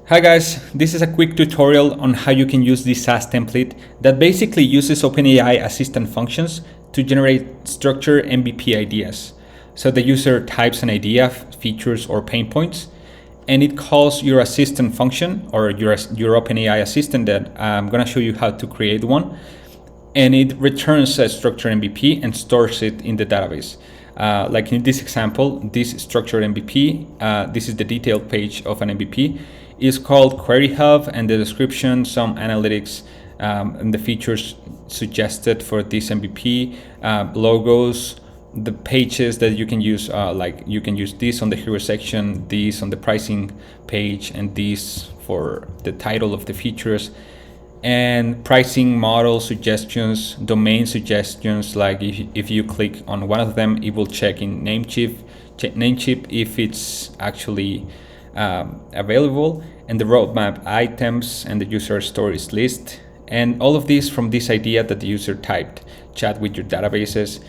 Hi guys, this is a quick tutorial on how you can use this SaaS template that basically uses OpenAI assistant functions to generate structured MVP ideas. So the user types an idea, features or pain points, and it calls your assistant function or your OpenAI assistant that I'm gonna show you how to create one. And it returns a structured MVP and stores it in the database. Like in this example, this structured MVP, this is the detailed page of an MVP, is called Query Hub, and the description, some analytics, and the features suggested for this MVP, logos, the pages that you can use, like you can use this on the hero section, this on the pricing page, and this for the title of the features, and pricing model suggestions, domain suggestions, like if you click on one of them, it will check in Namecheap if it's actually available, and the roadmap items and the user stories list, and all of these from this idea that the user typed. Chat with your databases,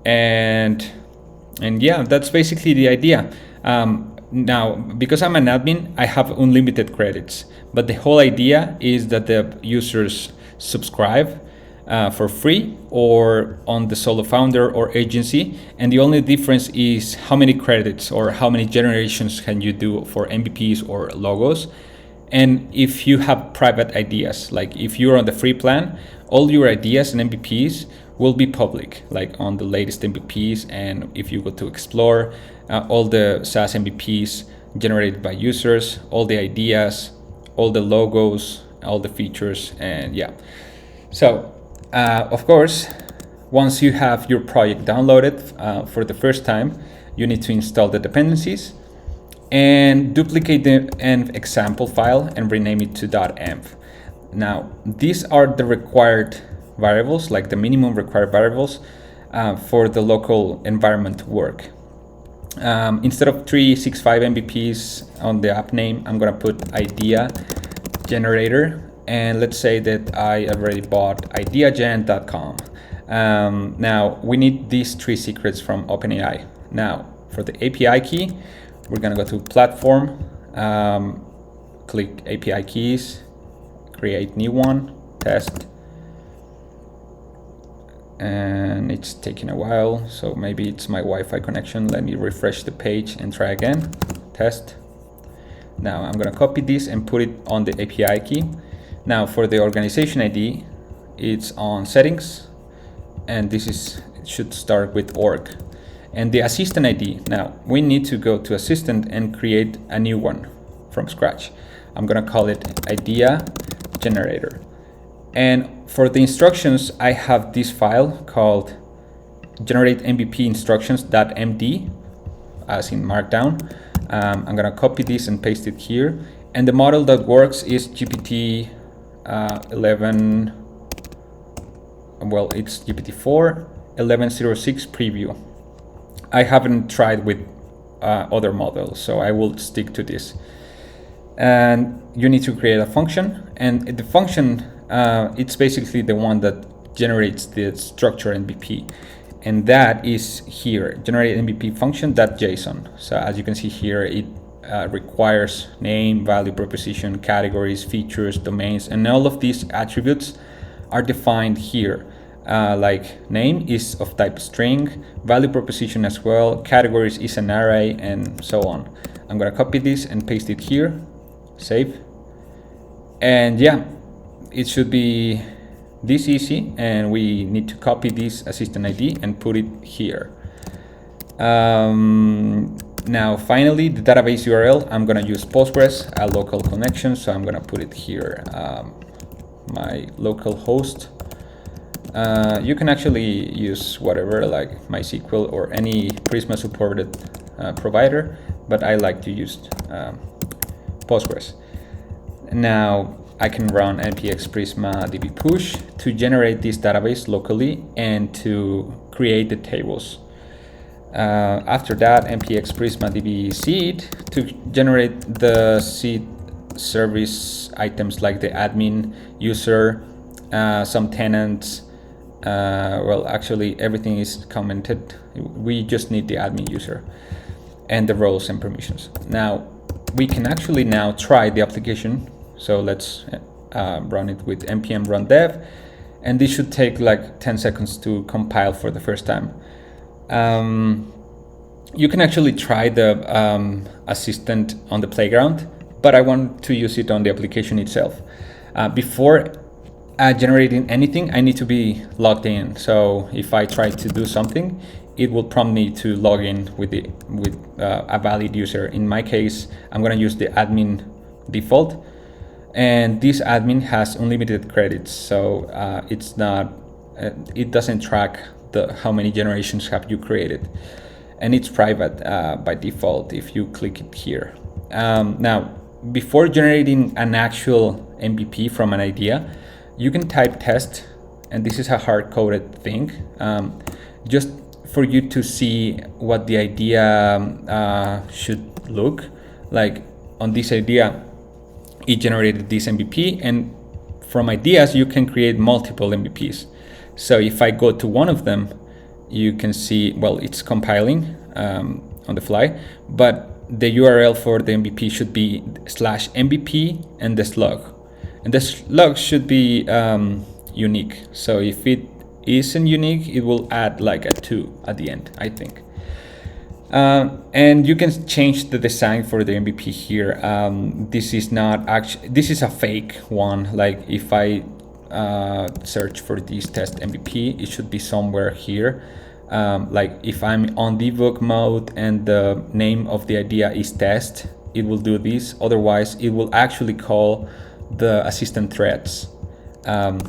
and yeah, that's basically the idea. Now, because I'm an admin, I have unlimited credits, but the whole idea is that the users subscribe for free or on the solo founder or agency, and the only difference is how many credits or how many generations can you do for MVPs or logos. And if you have private ideas, like if you're on the free plan, all your ideas and MVPs will be public, like on the latest MVPs. And if you go to explore, all the SaaS MVPs generated by users, all the ideas, all the logos, all the features, and yeah. So of course, once you have your project downloaded for the first time, you need to install the dependencies and duplicate the env example file and rename it to .env. Now, these are the required variables, like the minimum required variables for the local environment to work. Instead of 365 MVPs on the app name, I'm gonna put idea generator. And let's say that I already bought ideagen.com. Now we need these three secrets from OpenAI. Now for the API key, we're gonna go to platform, click API keys, create new one, test. And it's taking a while, so maybe it's my Wi-Fi connection. Let me refresh the page and try again, test. Now I'm gonna copy this and put it on the API key. Now for the organization ID, it's on settings, and it should start with org. And the assistant ID, now we need to go to assistant and create a new one from scratch. I'm gonna call it idea generator. And for the instructions, I have this file called generate MVP instructions.md, as in markdown. I'm gonna copy this and paste it here. And the model that works is GPT 11, well, it's GPT-4 1106 preview. I haven't tried with other models, so I will stick to this. And you need to create a function, and the function, it's basically the one that generates the structure MVP, and that is here, generate MVP function.json. So as you can see here, it requires name, value proposition, categories, features, domains, and all of these attributes are defined here. Like name is of type string, value proposition as well, categories is an array, and so on. I'm gonna copy this and paste it here, save. And yeah, it should be this easy, and we need to copy this assistant ID and put it here. Now finally, the database URL, I'm gonna use Postgres, a local connection, so I'm gonna put it here, my local host. You can actually use whatever, like MySQL or any Prisma supported provider, but I like to use Postgres. Now I can run npx prisma db push to generate this database locally and to create the tables. After that, npx prisma db seed to generate the seed service items like the admin, user, some tenants. Well, actually everything is commented. We just need the admin user and the roles and permissions. Now we can actually now try the application. So let's run it with npm run dev, and this should take like 10 seconds to compile for the first time. You can actually try the assistant on the playground, but I want to use it on the application itself. Before generating anything, I need to be logged in. So if I try to do something, it will prompt me to log in with a valid user. In my case, I'm going to use the admin default, and this admin has unlimited credits. So it's not, it doesn't track how many generations have you created, and it's private by default if you click it here. Now, before generating an actual MVP from an idea, you can type test, and this is a hard-coded thing, just for you to see what the idea should look like. On this idea, it generated this MVP, and from ideas, you can create multiple MVPs. So if I go to one of them, you can see, well, it's compiling on the fly, but the URL for the MVP should be /MVP and the slug. And the slug should be unique. So if it isn't unique, it will add like a 2 at the end, I think. And you can change the design for the MVP here. This is not actually, this is a fake one. Like if I search for this test MVP, it should be somewhere here. Like if I'm on debug mode and the name of the idea is test, it will do this. Otherwise, it will actually call the assistant threads.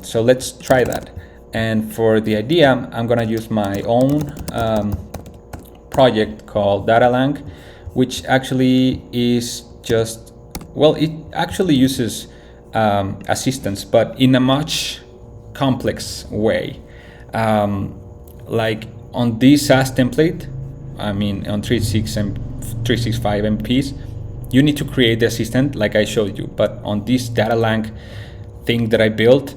So let's try that. And for the idea, I'm gonna use my own project called datalang, which actually is just, well, it actually uses assistants, but in a much complex way. Like on this SaaS template, I mean on 365 MPs, you need to create the assistant like I showed you. But on this datalang thing that I built,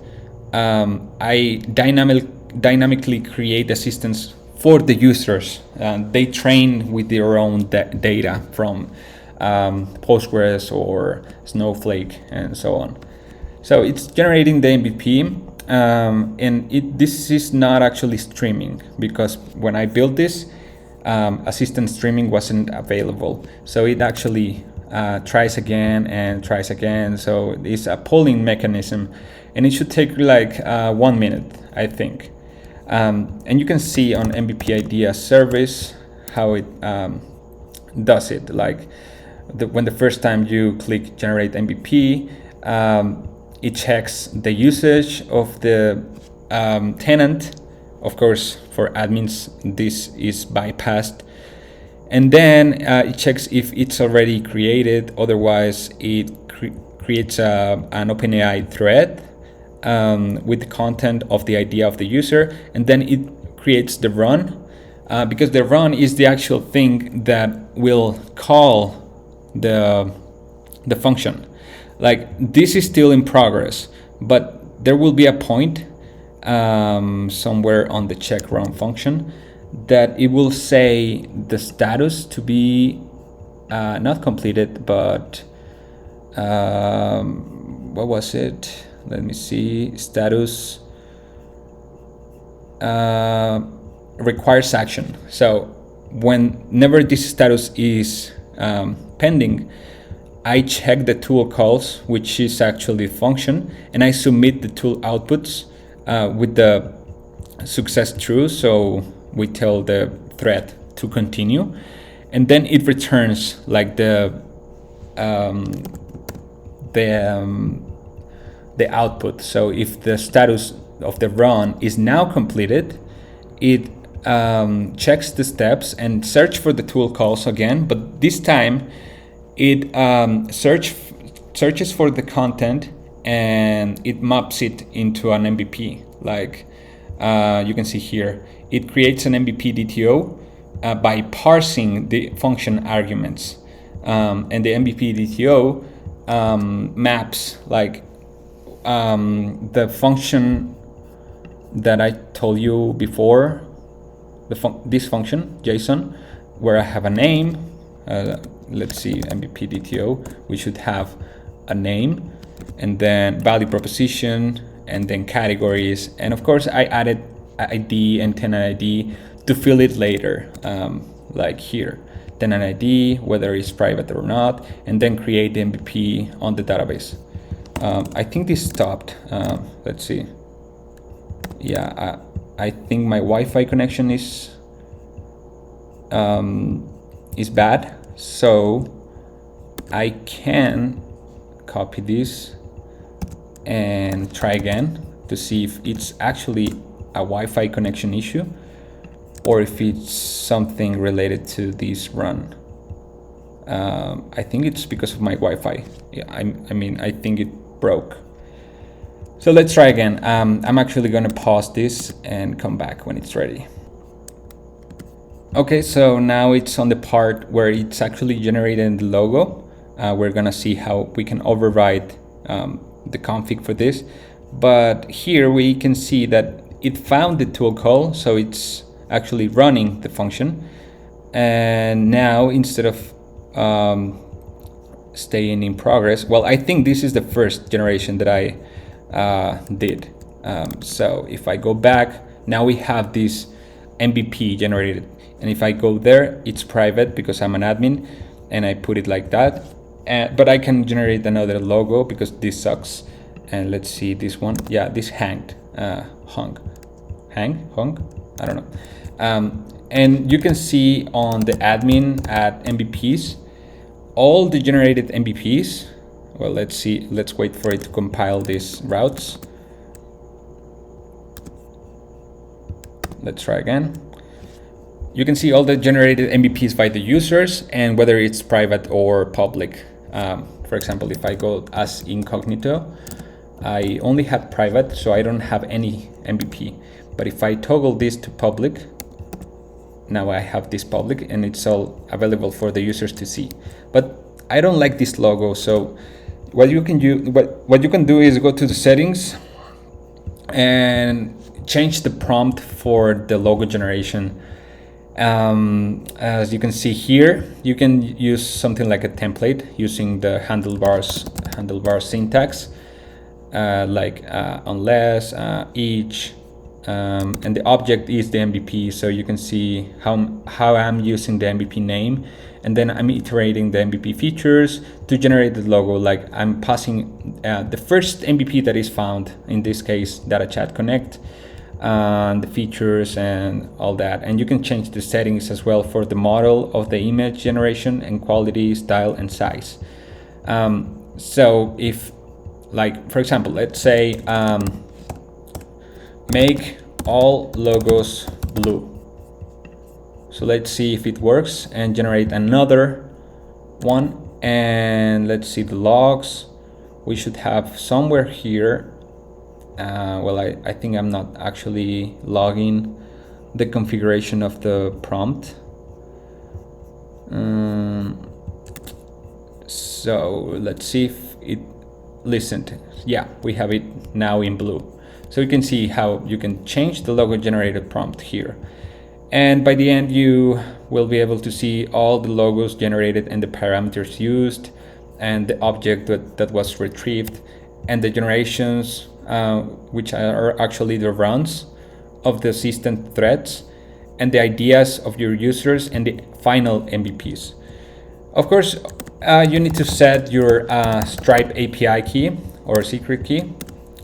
I dynamically create assistants for the users. They train with their own data from Postgres or Snowflake and so on. So it's generating the MVP, and this is not actually streaming, because when I built this, assistant streaming wasn't available. So it actually tries again and tries again. So it's a polling mechanism, and it should take like 1 minute, I think. And you can see on MVP idea service how it does it. Like when the first time you click generate MVP, it checks the usage of the tenant. Of course, for admins, this is bypassed. And then it checks if it's already created. Otherwise, it creates an OpenAI thread with the content of the idea of the user, and then it creates the run, because the run is the actual thing that will call the function. Like this is still in progress, but there will be a point somewhere on the check run function that it will say the status to be not completed, but what was it? Let me see. Status requires action. So whenever this status is pending, I check the tool calls, which is actually a function, and I submit the tool outputs with the success true. So we tell the thread to continue, and then it returns like the output. So if the status of the run is now completed, it checks the steps and search for the tool calls again, but this time it searches for the content and it maps it into an MVP. Like you can see here, it creates an MVP DTO by parsing the function arguments, and the MVP DTO maps like the function that I told you before, this function JSON, where I have a name, let's see, MVP DTO, we should have a name and then value proposition and then categories. And of course I added ID and tenant ID to fill it later, like here, tenant ID, whether it's private or not, and then create the MVP on the database. I think this stopped. Let's see. Yeah, I think my Wi-Fi connection is bad, so I can copy this and try again to see if it's actually a Wi-Fi connection issue or if it's something related to this run. I think it's because of my Wi-Fi. Yeah, I mean, I think it broke. So let's try again. I'm actually gonna pause this and come back when it's ready. Okay, so now it's on the part where it's actually generating the logo. We're gonna see how we can override the config for this. But here we can see that it found the tool call, so it's actually running the function. And now instead of staying in progress, well, I think this is the first generation that I did. So if I go back, now we have this MVP generated. And if I go there, it's private because I'm an admin and I put it like that. But I can generate another logo because this sucks. And let's see this one. Yeah, this hung, I don't know. And you can see on the admin at MVPs, all the generated MVPs. Well, let's see, let's wait for it to compile these routes. Let's try again. You can see all the generated MVPs by the users and whether it's private or public. For example, if I go as incognito, I only had private, so I don't have any MVP. But if I toggle this to public, now I have this public and it's all available for the users to see. But I don't like this logo, so what you can do is go to the settings and change the prompt for the logo generation. As you can see here, you can use something like a template using the handlebars syntax, like unless, each, and the object is the MVP. So you can see how I'm using the MVP name, and then I'm iterating the MVP features to generate the logo. Like I'm passing the first MVP that is found, in this case, Data Chat Connect, the features and all that. And you can change the settings as well for the model of the image generation and quality, style, and size. So if, like, for example, let's say make all logos blue. So let's see if it works and generate another one. And let's see the logs. We should have somewhere here. Well, I think I'm not actually logging the configuration of the prompt. So let's see if it listened. Yeah, we have it now in blue. So you can see how you can change the logo generated prompt here. And by the end, you will be able to see all the logos generated and the parameters used and the object that was retrieved and the generations, which are actually the runs of the assistant threads and the ideas of your users and the final MVPs. Of course, you need to set your Stripe API key or secret key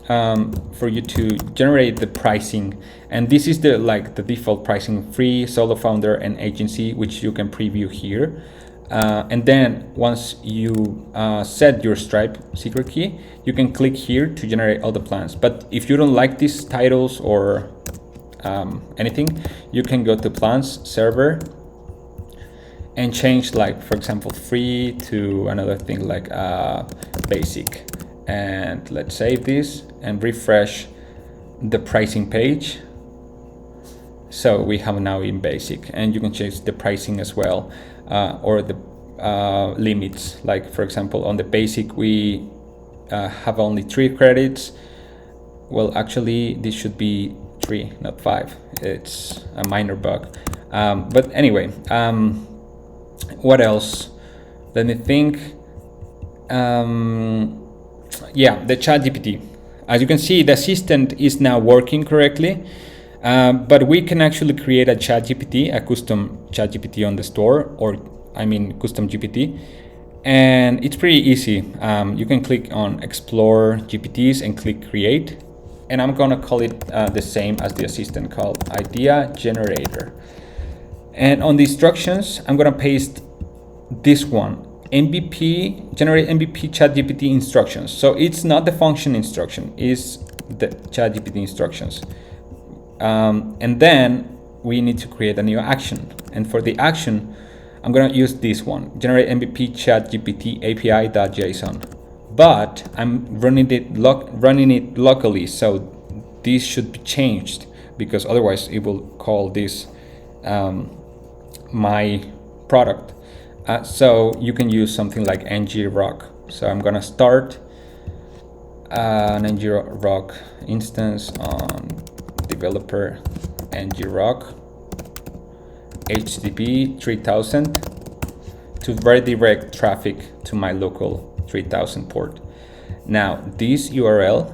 for you to generate the pricing. And this is the default pricing: free, solo founder, and agency, which you can preview here. And then once you set your Stripe secret key, you can click here to generate all the plans. But if you don't like these titles or anything, you can go to plans server and change, like, for example, free to another thing like basic. And let's save this and refresh the pricing page. So we have now in basic, and you can change the pricing as well, or the limits. Like, for example, on the basic, we have only 3 credits. Well, actually, this should be 3, not 5. It's a minor bug. But anyway, what else? Let me think. Yeah, the ChatGPT. As you can see, the assistant is now working correctly, but we can actually create a ChatGPT, a custom ChatGPT on the store, or I mean custom GPT, and it's pretty easy. You can click on Explore GPTs and click Create, and I'm gonna call it the same as the assistant, called Idea Generator. And on the instructions, I'm gonna paste this one, MVP, generate MVP ChatGPT instructions. So it's not the function instruction, it's the ChatGPT instructions. And then we need to create a new action. And for the action, I'm gonna use this one, generate MVP ChatGPT API.json. But I'm running it locally, so this should be changed, because otherwise it will call this my product. So you can use something like ng-rock. So I'm gonna start an ng-rock instance on developer ng-rock HTTP 3000 to redirect traffic to my local 3000 port. Now this URL,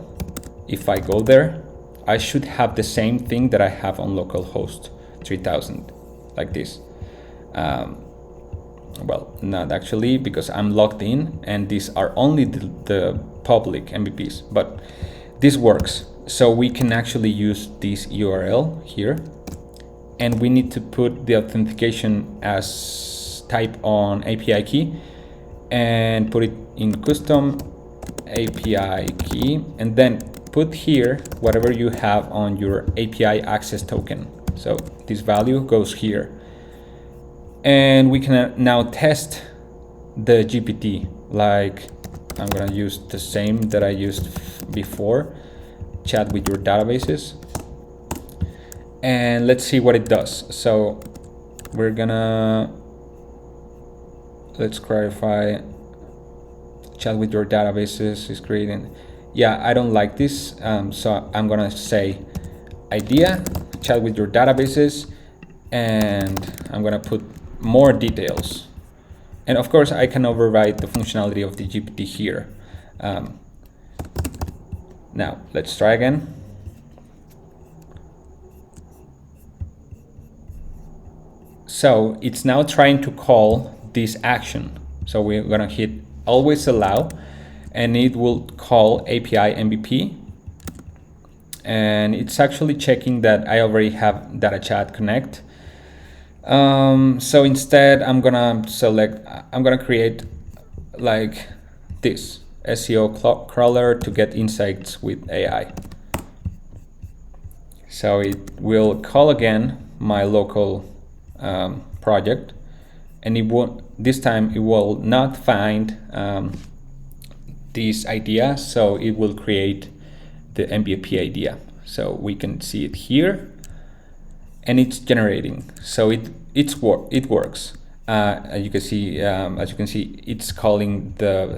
if I go there, I should have the same thing that I have on localhost 3000, like this. Well, not actually, because I'm logged in and these are only the public MVPs, but this works. So we can actually use this URL here, and we need to put the authentication as type on API key and put it in custom API key, and then put here whatever you have on your API access token. So this value goes here. And we can now test the GPT. Like, I'm gonna use the same that I used before, chat with your databases. And let's see what it does. So we're gonna, let's clarify, chat with your databases is creating. Yeah, I don't like this. So I'm gonna say idea, chat with your databases, and I'm gonna put more details. And of course I can override the functionality of the GPT here. Now let's try again. So it's now trying to call this action. So we're gonna hit always allow, and it will call API MVP. And it's actually checking that I already have data chat connect. So instead I'm gonna create like this SEO crawler to get insights with AI. So it will call again my local project, and it won't, this time it will not find this idea, so it will create the MVP idea. So we can see it here, and it's generating. So it works. As you can see, it's calling the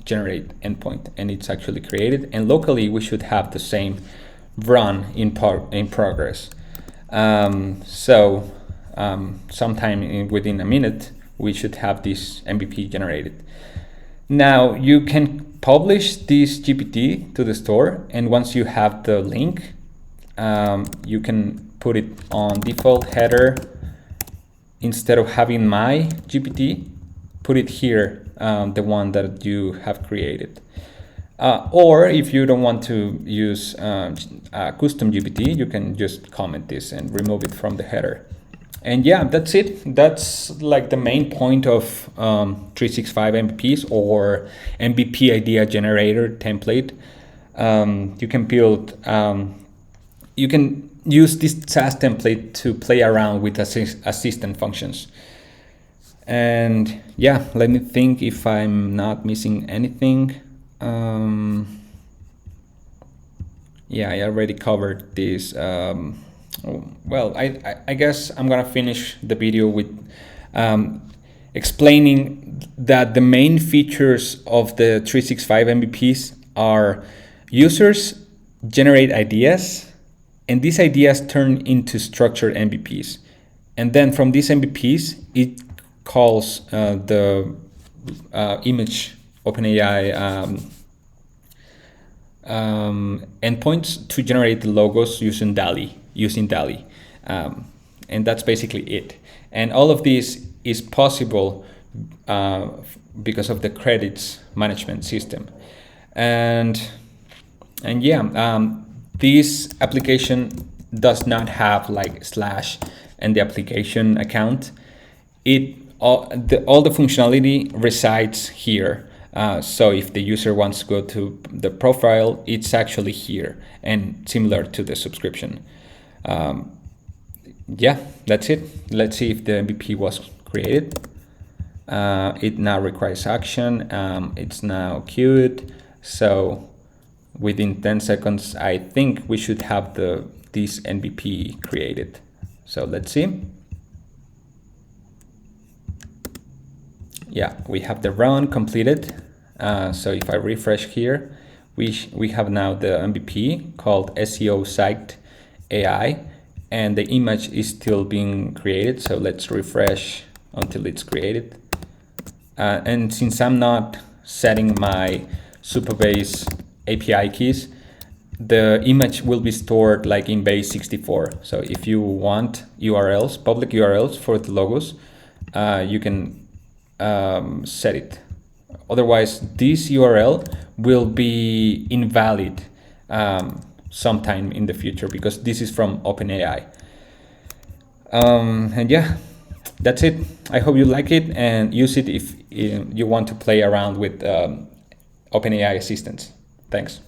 /generate endpoint, and it's actually created. And locally, we should have the same run in progress. Sometime within a minute, we should have this MVP generated. Now you can publish this GPT to the store, and once you have the link, you can put it on default header. Instead of having my GPT, put it here, the one that you have created. Or if you don't want to use a custom GPT, you can just comment this and remove it from the header. And yeah, that's it. That's like the main point of 365 MVPs or MVP idea generator template. You can build, you can use this SaaS template to play around with assistant functions. And yeah, let me think if I'm not missing anything. Yeah, I already covered this. Well, I guess I'm gonna finish the video with explaining that the main features of the 365 MVPs are users generate ideas, and these ideas turn into structured MVPs. And then from these MVPs, it calls the image OpenAI endpoints to generate the logos using DALL-E. And that's basically it. And all of this is possible because of the credits management system. And yeah, this application does not have like slash and the application account. All the functionality resides here. So if the user wants to go to the profile, it's actually here and similar to the subscription. Yeah, that's it. Let's see if the MVP was created. It now requires action. It's now queued. So within 10 seconds, I think we should have this MVP created. So let's see. Yeah, we have the run completed. So if I refresh here, we have now the MVP called SEO Site AI, and the image is still being created. So let's refresh until it's created. And since I'm not setting my Supabase API keys, the image will be stored like in base 64. So if you want URLs, public URLs for the logos, you can set it. Otherwise, this URL will be invalid sometime in the future because this is from OpenAI. And yeah, that's it. I hope you like it and use it if you want to play around with OpenAI assistants. Thanks.